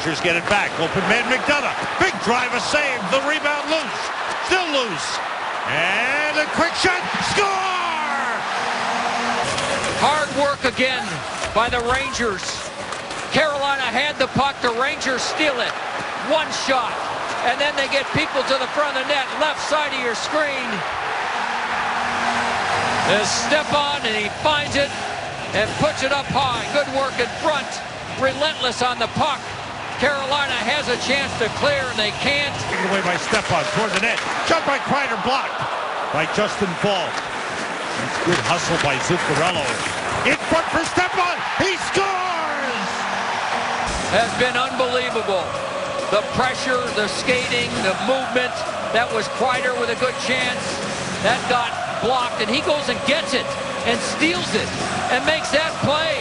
Rangers get it back. Open man McDonough. Big drive, a save. The rebound loose. Still loose. And a quick shot. Score! Hard work again by the Rangers. Carolina had the puck. The Rangers steal it. One shot. And then they get people to the front of the net. Left side of your screen. There's Stepan, and he finds it and puts it up high. Good work in front. Relentless on the puck. Carolina has a chance to clear, and they can't. Taken away by Stepan toward the net. Shot by Kreider, blocked by Justin Fall. Good hustle by Zuccarello. In front for Stepan. He scores! Has been unbelievable. The pressure, the skating, the movement. That was Kreider with a good chance. That got blocked, and he goes and gets it and steals it and makes that play.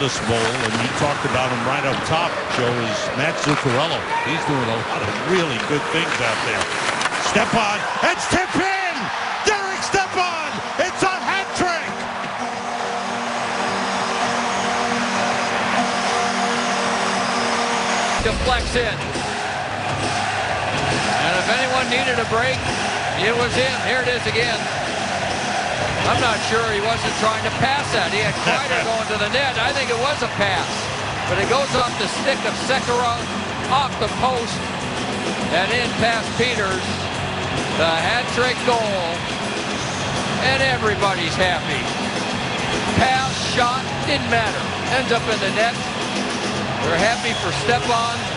This bowl, and you talked about him right up top, Joe, is Matt Zuccarello. He's doing a lot of really good things out there. Stepan, it's tipped in! Derek Stepan! It's a hat trick! Deflects in. And if anyone needed a break, it was him. Here it is again. I'm not sure he wasn't trying to pass that. He had Kreider going to the net. I think it was a pass. But it goes off the stick of Sekera, off the post, and in past Peters. The hat-trick goal. And everybody's happy. Pass, shot, didn't matter. Ends up in the net. We're happy for Stepan.